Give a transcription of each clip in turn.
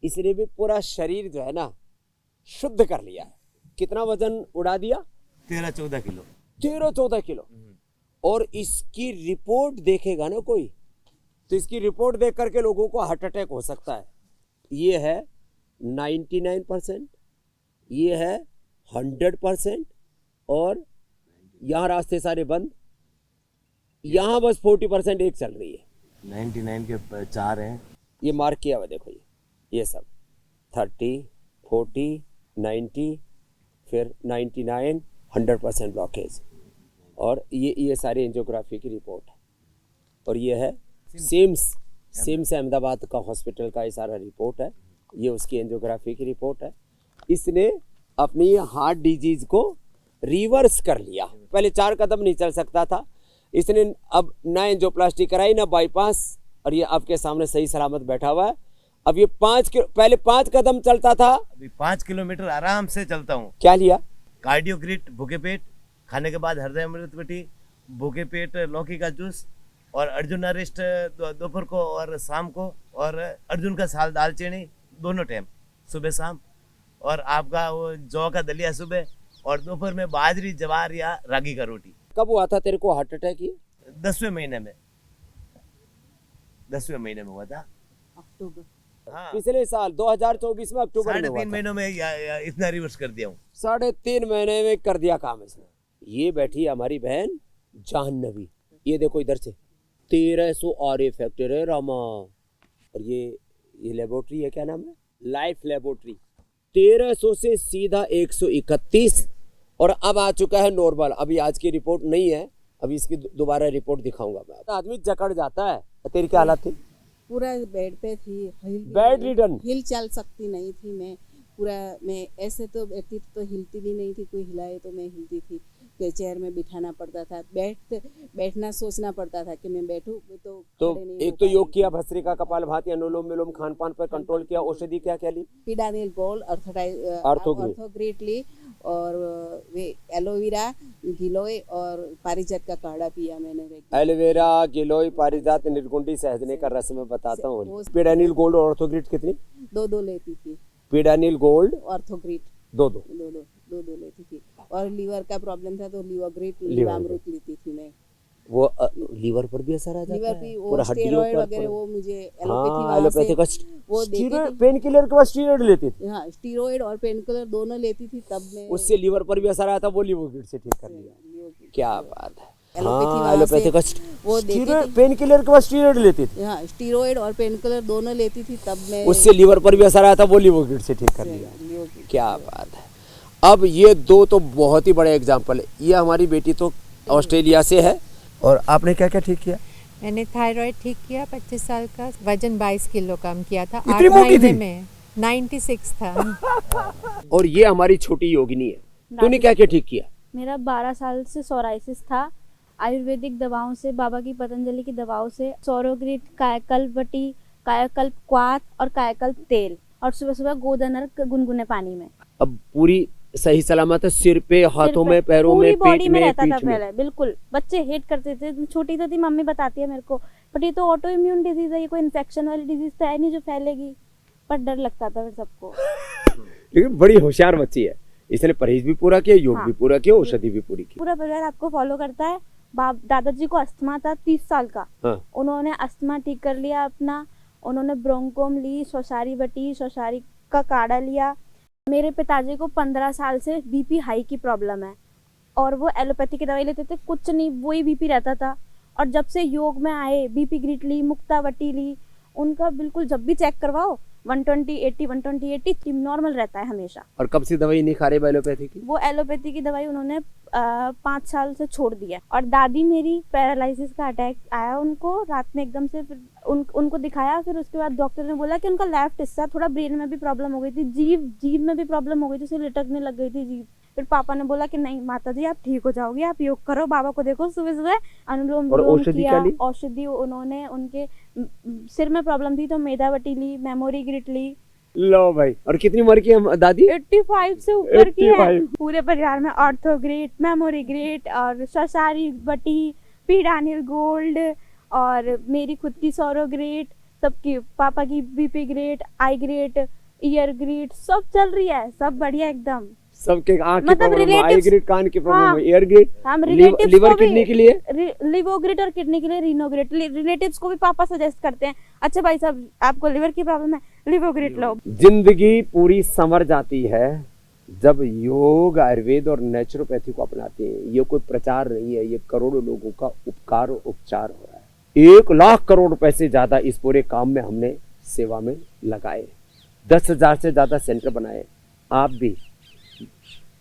इसने भी पूरा शरीर जो है ना शुद्ध कर लिया है। कितना वजन उड़ा दिया? 13-14 किलो। 13-14 किलो। और इसकी रिपोर्ट देखेगा ना कोई, तो इसकी रिपोर्ट देख करके लोगों को हार्ट अटैक हो सकता है। ये है 99%, ये है 100%, और यहाँ रास्ते सारे बंद, यहाँ बस 40% एक चल रही है। 99 के 4 हैं। ये मार्क किया हुआ देखो, ये सब 30, 40, 90, फिर 99, 100% ब्लॉकेज। और ये सारी एंजियोग्राफी की रिपोर्ट है। और ये है सिम्स अहमदाबाद का हॉस्पिटल का ये सारा रिपोर्ट है। ये उसकी एंजियोग्राफी की रिपोर्ट है। इसने अपनी हार्ट डिजीज को रिवर्स कर लिया। पहले 4 कदम नहीं चल सकता था, इसने अब ना एंजियोप्लास्टी कराई ना बाईपास, और ये आपके सामने सही सलामत बैठा हुआ है। अब ये पहले 5 कदम चलता था, अभी 5 किलोमीटर आराम से चलता हूँ। क्या लिया? कार्डियोग्रिट भूखे पेट, खाने के बाद हृदय अमृत बटी, भूखे पेट लौकी का जूस, और अर्जुन अरिस्ट दोपहर को और शाम को, और अर्जुन का साल दालचीनी दोनों टाइम सुबह शाम, और आपका वो जौ का दलिया सुबह, और दोपहर में बाजरी जवार या रागी का रोटी। कब हुआ था तेरे को हार्ट अटैक? ये 10वें महीने में हुआ था। अक्टूबर। हाँ, पिछले साल 2024 में अक्टूबर में हुआ 3.5 था। महीनों में इतना रिवर्स कर दिया हूँ। 3.5 महीने में कर दिया काम इसने। ये बैठी है हमारी बहन जाह्नवी, ये देखो इधर से 1300 RA फैक्टर है रामा। और ये लेबोरेटरी है, क्या नाम है? Life laboratory. 1300 से सीधा 131, और अब आ चुका है नॉर्मल। अभी आज की रिपोर्ट नहीं है, अभी इसकी दोबारा रिपोर्ट दिखाऊंगा मैं। आदमी जकड़ जाता है। तेरी क्या हालत थी? पूरा बेड पे थी, बेड रिडन, हिल चल सकती नहीं थी मैं। पूरा मैं ऐसे तो बैठती तो हिलती भी नहीं थी, कोई हिलाए तो मैं हिलती थी। चेयर में बिठाना पड़ता था, बैठना सोचना पड़ता था कि मैं बैठूं तो खड़े नहीं एक हो तो योग पाएंगे। किया, भस्त्रिका, कपालभाति, अनुलोम विलोम, खान पान पर कंट्रोल किया। औषधि क्या क्या ली? पिडानिल गोल्ड, ऑर्थोग्रिट ली, और वे एलोवेरा, गिलोय और पारिजात का काढ़ा पिया मैंने। एलोवेरा, गिलोय, पारिजात, निर्गुंडी, सहजने का रस मैं बताता हूँ। पिडानिल गोल्ड और ऑर्थोग्रिट कितनी? 2 लेती थी। पिडानिल गोल्ड ऑर्थोग्रिट 2 लेती थी। और लीवर का प्रॉब्लम था तो लीवरग्रिट, लीवामृत लेती थी मैं। वो लीवर पर भी असर आ जाता लीवर है? पे वो पूरा हड्डियों स्टेरॉइड पर वगैरह, वो मुझे एलोपैथी हाँ, एलोपैथी का वो देती थी। पेन किलर के बाद स्टीरॉइड लेती थी। हाँ, स्टीरॉइड और पेन किलर दोनों लेती थी तब मैं। उससे लीवर पर भी असर आया था, वो लीवरग्रिड से ठीक कर लिया। क्या बात है। एलोपैथी का वो देती थी। पेन किलर के बाद स्टीरॉइड लेती थी। हाँ, स्टीरॉइड और पेन किलर दोनों लेती थी तब मैं। उससे लीवर पर भी असर आया था, वो लीवरग्रिड से ठीक कर लिया। क्या बात है। अब ये 2 तो बहुत ही बड़े एग्जाम्पल है। ये हमारी बेटी तो ऑस्ट्रेलिया से है। और आपने क्या क्या ठीक किया? मैंने थायराइड ठीक किया, 25 साल का, वजन 22 किलो कम किया था। इतनी 8 मोटी महीने थी? में 96 था। और ये हमारी छोटी योगिनी है। तूने क्या क्या ठीक किया? मेरा 12 साल से सोराइसिस था। आयुर्वेदिक दवाओं से, बाबा की पतंजलि की दवाओं से, सौरोग्रिट, कायाकल्प बटी, कायाकल्प क्वाथ और कायाकल्प तेल, और सुबह सुबह गोदनर गुनगुने पानी में। अब पूरी सही सलामत है? सिर पे, हाथों में, पैरों में, बॉडी पेट में में, रहता था पीठ में? पहले। बिल्कुल, बच्चे हेट करते थे। छोटी तो थी, मम्मी बताती है मेरे को, बट ये तो ऑटो इम्यून डिजीज है, ये कोई इन्फेक्शन वाली डिजीज तो है नहीं जो फैलेगी। पर डर लगता था फिर सबको। लेकिन बड़ी होशियार बच्ची है। इसने परहेज भी पूरा किया, योग भी पूरा किया, औषधि भी पूरी की। पूरा परिवार आपको फॉलो करता है। दादाजी को अस्थमा था 30 साल का। हाँ। उन्होंने अस्थमा ठीक कर लिया अपना। उन्होंने ब्रोंकोम ली, शौसारी बटी, शौसारी का काढ़ा लिया। मेरे पिताजी को 15 साल से बीपी हाई की प्रॉब्लम है, और वो एलोपैथी की दवाई लेते थे, कुछ नहीं, वही बीपी रहता था। और जब से योग में आए, बीपी ग्रिट ली, मुक्तावटी ली, उनका बिल्कुल जब भी चेक करवाओ 120/80 नॉर्मल रहता है हमेशा। और कब से दवाई नहीं खा रहे एलोपैथी की? वो एलोपैथी की दवाई उन्होंने 5 साल से छोड़ दिया। और दादी मेरी पैरालिसिस का अटैक आया उनको रात में एकदम से, फिर उनको दिखाया। फिर उसके बाद डॉक्टर ने बोला कि उनका लेफ्ट हिस्सा, थोड़ा ब्रेन में भी प्रॉब्लम हो गई थी, जीभ में भी प्रॉब्लम हो गई थी, उसे लटकने लग गई थी जीभ। फिर पापा ने बोला कि नहीं माता जी, आप ठीक हो जाओगे, आप योग करो, बाबा को देखो सुबह सुबह, अनुलोम विलोम किया। औषधि उन्होंने, उनके सिर में प्रॉब्लम थी तो मेदावटी ली, मेमोरी ग्रिट ली। लो भाई। और कितनी उम्र की है दादी? 85 से ऊपर की है। पूरे परिवार में ऑर्थोग्रिट, मेमोरी ग्रिट और शौसारी बटी, पिडानिल गोल्ड, और मेरी खुद की सौरोग्रिट, सबकी, पापा की BP great, I great, year great, सब चल रही है, सब बढ़िया एकदम। सबके आंख की मतलब प्रॉब्लम, आई relatives- ग्रिड, कान की प्रॉब्लम, हाँ, एयर ग्रिड, हम रिलेटिव्स लिवर को भी किडनी के लिए। लिवोग्रिड और किडनी के लिए रिनोग्रिड, रिलेटिव्स को भी पापा सजेस्ट करते हैं, अच्छा भाई साहब आपको लिवर की प्रॉब्लम है, लिवोग्रिड लो। जिंदगी पूरी संवर जाती है जब योग, आयुर्वेद और नेचुरोपैथी को अपनाते हैं। ये कोई प्रचार नहीं है, ये करोड़ों लोगों का उपकार और उपचार हो रहा है। 1 लाख करोड़ रुपए से ज्यादा इस पूरे काम में हमने सेवा में लगाए, 10,000 से ज्यादा सेंटर बनाए। आप भी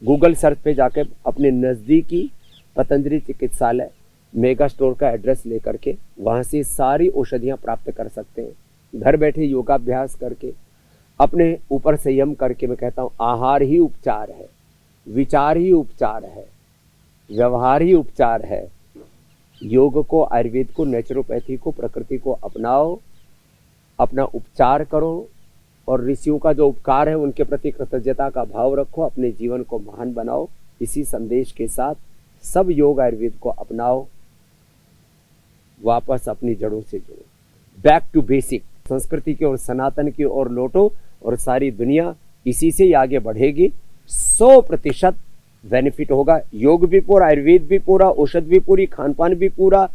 गूगल सर्च पे जाकर अपने नज़दीकी पतंजलि चिकित्सालय मेगा स्टोर का एड्रेस लेकर के वहाँ से सारी औषधियाँ प्राप्त कर सकते हैं। घर बैठे योगाभ्यास करके अपने ऊपर संयम करके, मैं कहता हूँ आहार ही उपचार है, विचार ही उपचार है, व्यवहार ही उपचार है। योग को, आयुर्वेद को, नेचुरोपैथी को, प्रकृति को अपनाओ, अपना उपचार करो और ऋषियों का जो उपकार है उनके प्रति कृतज्ञता का भाव रखो, अपने जीवन को महान बनाओ। इसी संदेश के साथ सब योग आयुर्वेद को अपनाओ, वापस अपनी जड़ों से जुड़ो, बैक टू बेसिक, संस्कृति की और सनातन की ओर लौटो और सारी दुनिया इसी से ही आगे बढ़ेगी। 100% बेनिफिट होगा। योग भी पूरा, आयुर्वेद भी पूरा, औषध भी पूरी, खान पान भी पूरा,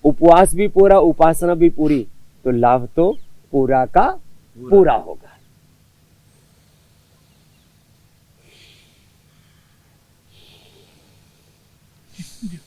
उपवास भी पूरा, उपासना भी पूरी, तो लाभ तो पूरा का पूरा होगा। जी।